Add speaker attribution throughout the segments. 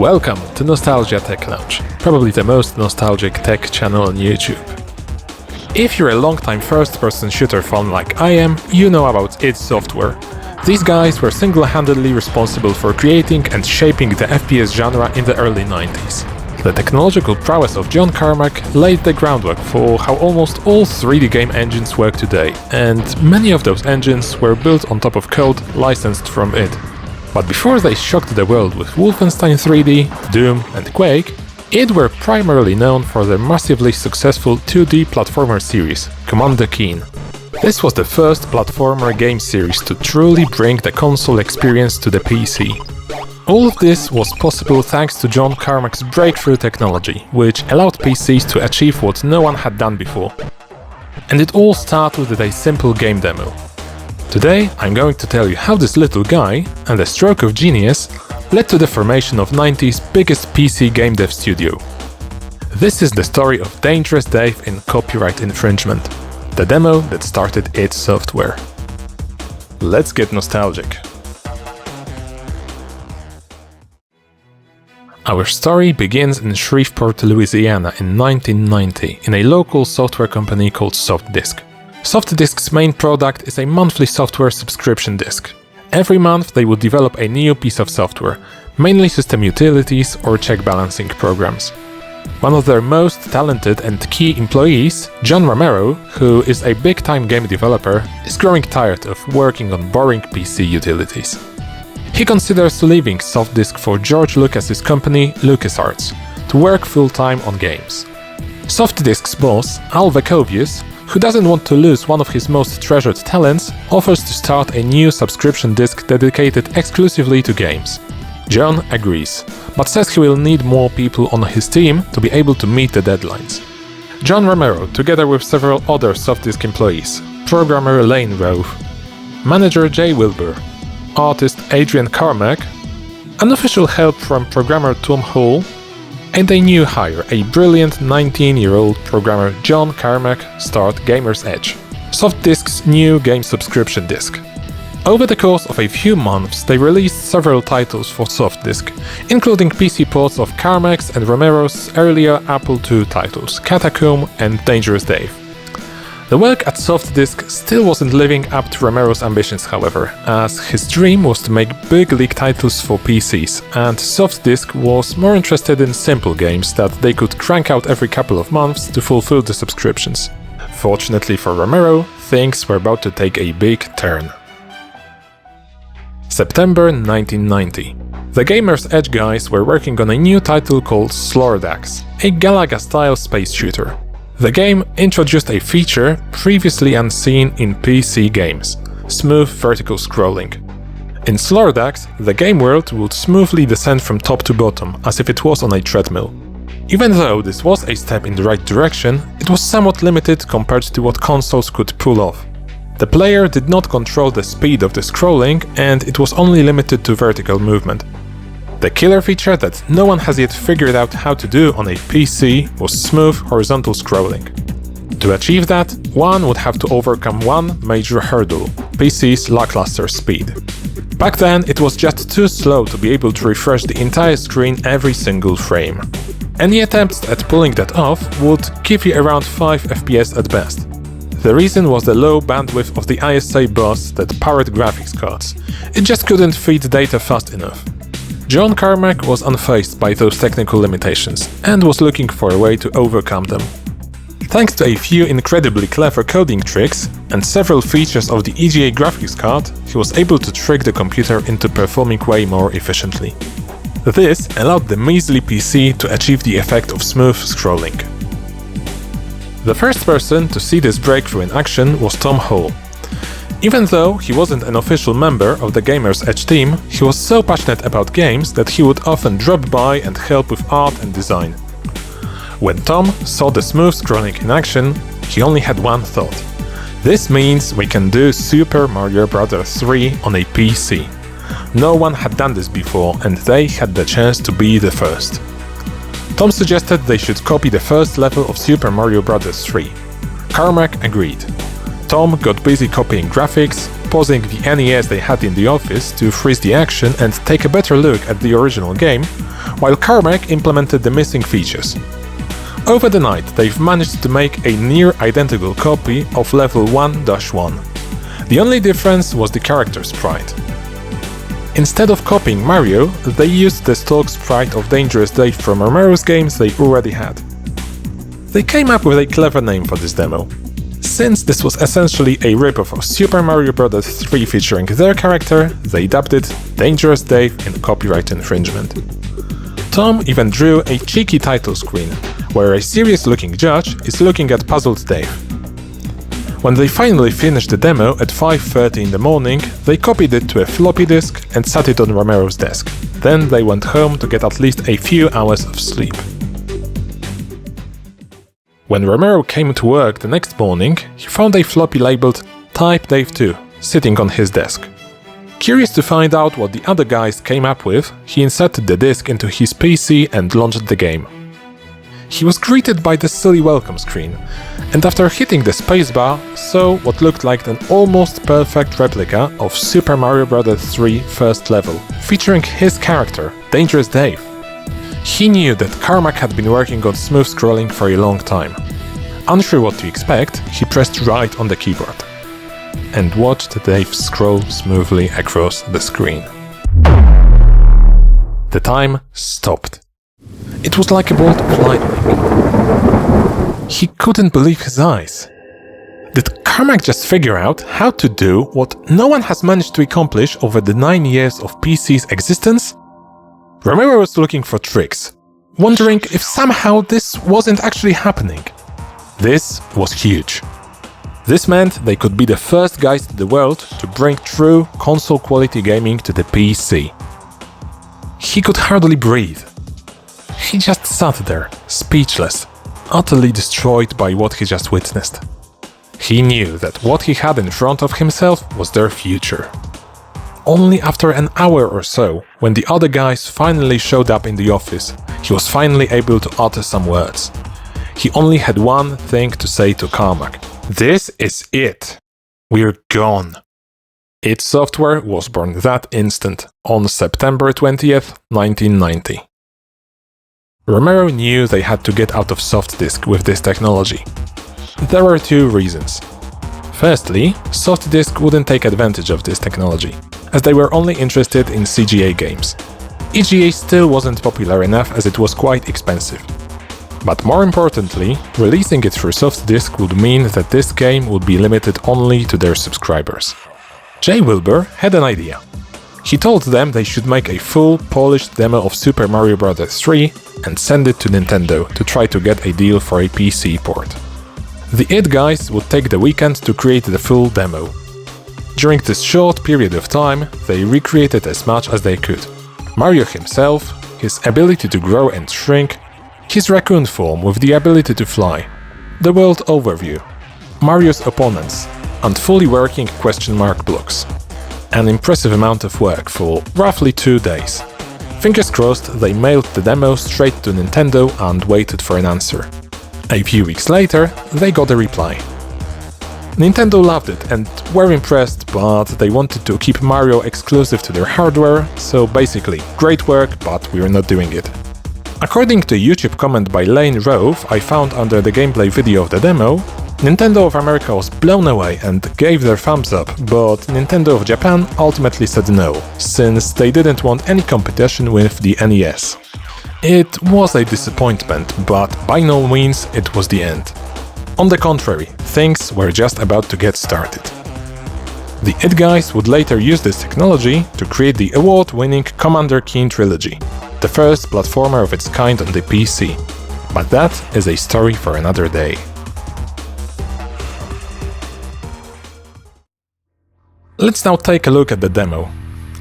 Speaker 1: Welcome to Nostalgia Tech Lounge, probably the most nostalgic tech channel on YouTube. If you're a long-time first-person shooter fan like I am, you know about id Software. These guys were single-handedly responsible for creating and shaping the FPS genre in the early 90s. The technological prowess of John Carmack laid the groundwork for how almost all 3D game engines work today, and many of those engines were built on top of code licensed from id. But before they shocked the world with Wolfenstein 3D, Doom and Quake, id were primarily known for their massively successful 2D platformer series, Command & Keen. This was the first platformer game series to truly bring the console experience to the PC. All of this was possible thanks to John Carmack's breakthrough technology, which allowed PCs to achieve what no one had done before. And it all started with a simple game demo. Today I'm going to tell you how this little guy, and a stroke of genius, led to the formation of 90's biggest PC game dev studio. This is the story of Dangerous Dave in copyright infringement, the demo that started id Software. Let's get nostalgic. Our story begins in Shreveport, Louisiana in 1990 in a local software company called Softdisk. Softdisk's main product is a monthly software subscription disk. Every month they would develop a new piece of software, mainly system utilities or check balancing programs. One of their most talented and key employees, John Romero, who is a big-time game developer, is growing tired of working on boring PC utilities. He considers leaving Softdisk for George Lucas's company, LucasArts, to work full-time on games. Softdisk's boss, Al Vacovius, who doesn't want to lose one of his most treasured talents, offers to start a new subscription disk dedicated exclusively to games. John agrees, but says he will need more people on his team to be able to meet the deadlines. John Romero, together with several other Softdisk employees, programmer Lane Rove, manager Jay Wilbur, artist Adrian Carmack, unofficial help from programmer Tom Hall, and a new hire, a brilliant 19-year-old programmer John Carmack, start Gamer's Edge, Softdisk's new game subscription disk. Over the course of a few months, they released several titles for Softdisk, including PC ports of Carmack's and Romero's earlier Apple II titles, Catacomb and Dangerous Dave. The work at Softdisk still wasn't living up to Romero's ambitions, however, as his dream was to make big league titles for PCs, and Softdisk was more interested in simple games that they could crank out every couple of months to fulfill the subscriptions. Fortunately for Romero, things were about to take a big turn. September 1990. The Gamer's Edge guys were working on a new title called Slordax, a Galaga-style space shooter. The game introduced a feature previously unseen in PC games: smooth vertical scrolling. In Slordax, the game world would smoothly descend from top to bottom, as if it was on a treadmill. Even though this was a step in the right direction, it was somewhat limited compared to what consoles could pull off. The player did not control the speed of the scrolling, and it was only limited to vertical movement. The killer feature that no one has yet figured out how to do on a PC was smooth horizontal scrolling. To achieve that, one would have to overcome one major hurdle: PC's lackluster speed. Back then, it was just too slow to be able to refresh the entire screen every single frame. Any attempts at pulling that off would give you around 5 FPS at best. The reason was the low bandwidth of the ISA bus that powered graphics cards. It just couldn't feed data fast enough. John Carmack was unfazed by those technical limitations and was looking for a way to overcome them. Thanks to a few incredibly clever coding tricks and several features of the EGA graphics card, he was able to trick the computer into performing way more efficiently. This allowed the measly PC to achieve the effect of smooth scrolling. The first person to see this breakthrough in action was Tom Hall. Even though he wasn't an official member of the Gamer's Edge team, he was so passionate about games that he would often drop by and help with art and design. When Tom saw the smooth scrolling in action, he only had one thought: this means we can do Super Mario Bros. 3 on a PC. No one had done this before, and they had the chance to be the first. Tom suggested they should copy the first level of Super Mario Bros. 3. Carmack agreed. Tom got busy copying graphics, pausing the NES they had in the office to freeze the action and take a better look at the original game, while Carmack implemented the missing features. Over the night, they've managed to make a near-identical copy of level 1-1. The only difference was the character sprite. Instead of copying Mario, they used the stock sprite of Dangerous Dave from Romero's games they already had. They came up with a clever name for this demo. Since this was essentially a ripoff of Super Mario Bros. 3 featuring their character, they dubbed it Dangerous Dave in copyright infringement. Tom even drew a cheeky title screen, where a serious-looking judge is looking at puzzled Dave. When they finally finished the demo at 5:30 in the morning, they copied it to a floppy disk and sat it on Romero's desk. Then they went home to get at least a few hours of sleep. When Romero came to work the next morning, he found a floppy labeled Type Dave 2 sitting on his desk. Curious to find out what the other guys came up with, he inserted the disk into his PC and launched the game. He was greeted by the silly welcome screen, and after hitting the spacebar, saw what looked like an almost perfect replica of Super Mario Bros. 3 first level, featuring his character, Dangerous Dave. He knew that Carmack had been working on smooth scrolling for a long time. Unsure what to expect, he pressed right on the keyboard and watched Dave scroll smoothly across the screen. The time stopped. It was like a bolt of lightning. He couldn't believe his eyes. Did Carmack just figure out how to do what no one has managed to accomplish over the 9 years of PC's existence? Romero was looking for tricks, wondering if somehow this wasn't actually happening. This was huge. This meant they could be the first guys in the world to bring true console-quality gaming to the PC. He could hardly breathe. He just sat there, speechless, utterly destroyed by what he just witnessed. He knew that what he had in front of himself was their future. Only after an hour or so, when the other guys finally showed up in the office, he was finally able to utter some words. He only had one thing to say to Carmack. This is it. We're gone. id Software was born that instant, on September 20th, 1990. Romero knew they had to get out of Softdisk with this technology. There were two reasons. Firstly, Softdisk wouldn't take advantage of this technology, as they were only interested in CGA games. EGA still wasn't popular enough as it was quite expensive. But more importantly, releasing it through Softdisk would mean that this game would be limited only to their subscribers. Jay Wilbur had an idea. He told them they should make a full, polished demo of Super Mario Bros. 3 and send it to Nintendo to try to get a deal for a PC port. The id guys would take the weekend to create the full demo. During this short period of time, they recreated as much as they could. Mario himself, his ability to grow and shrink, his raccoon form with the ability to fly, the world overview, Mario's opponents, and fully working question mark blocks. An impressive amount of work for roughly 2 days. Fingers crossed they mailed the demo straight to Nintendo and waited for an answer. A few weeks later, they got a reply. Nintendo loved it and were impressed, but they wanted to keep Mario exclusive to their hardware, so basically, great work, but we're not doing it. According to a YouTube comment by Lane Rove I found under the gameplay video of the demo, Nintendo of America was blown away and gave their thumbs up, but Nintendo of Japan ultimately said no, since they didn't want any competition with the NES. It was a disappointment, but by no means it was the end. On the contrary, things were just about to get started. The id guys would later use this technology to create the award-winning Commander Keen trilogy, the first platformer of its kind on the PC. But that is a story for another day. Let's now take a look at the demo.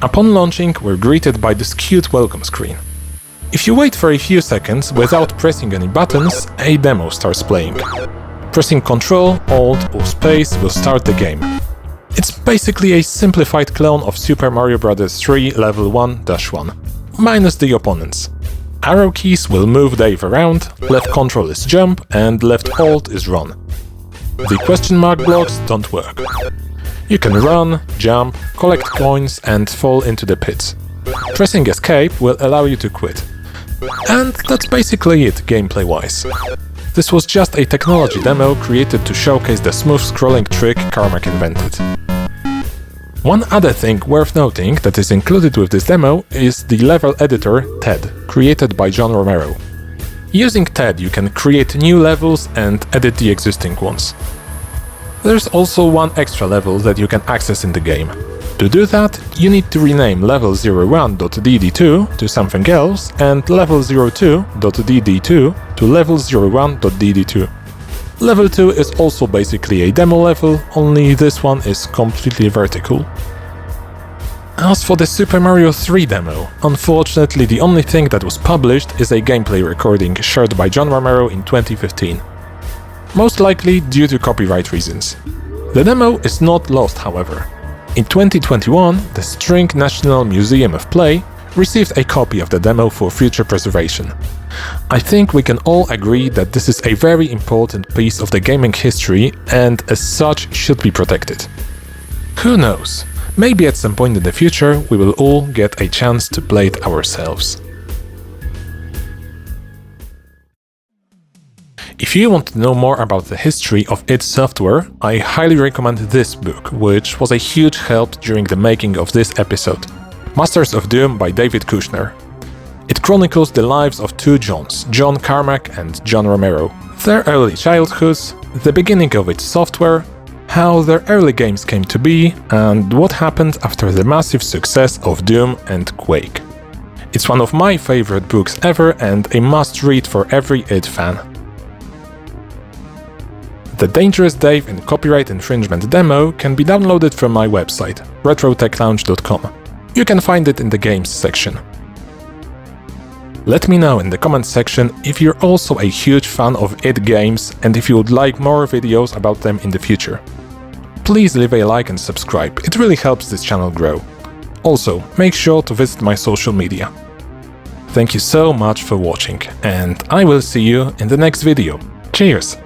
Speaker 1: Upon launching, we're greeted by this cute welcome screen. If you wait for a few seconds without pressing any buttons, a demo starts playing. Pressing Ctrl, Alt or Space will start the game. It's basically a simplified clone of Super Mario Bros. 3 Level 1-1, minus the opponents. Arrow keys will move Dave around, left Ctrl is jump and left Alt is run. The question mark blocks don't work. You can run, jump, collect coins and fall into the pits. Pressing escape will allow you to quit. And that's basically it gameplay-wise. This was just a technology demo created to showcase the smooth scrolling trick Carmack invented. One other thing worth noting that is included with this demo is the level editor TED, created by John Romero. Using TED you can create new levels and edit the existing ones. There's also one extra level that you can access in the game. To do that, you need to rename level 01.dd2 to something else and level 02.dd2 to level 01.dd2. Level 2 is also basically a demo level, only this one is completely vertical. As for the Super Mario 3 demo, unfortunately the only thing that was published is a gameplay recording shared by John Romero in 2015. Most likely due to copyright reasons. The demo is not lost, however. In 2021, the String National Museum of Play received a copy of the demo for future preservation. I think we can all agree that this is a very important piece of the gaming history and as such should be protected. Who knows? Maybe at some point in the future we will all get a chance to play it ourselves. If you want to know more about the history of id Software, I highly recommend this book, which was a huge help during the making of this episode. Masters of Doom by David Kushner. It chronicles the lives of two Johns, John Carmack and John Romero, their early childhoods, the beginning of id Software, how their early games came to be, and what happened after the massive success of Doom and Quake. It's one of my favorite books ever and a must-read for every id fan. The Dangerous Dave and Copyright Infringement demo can be downloaded from my website, retrotechlounge.com. You can find it in the Games section. Let me know in the comments section if you're also a huge fan of id games and if you would like more videos about them in the future. Please leave a like and subscribe, it really helps this channel grow. Also, make sure to visit my social media. Thank you so much for watching, and I will see you in the next video. Cheers!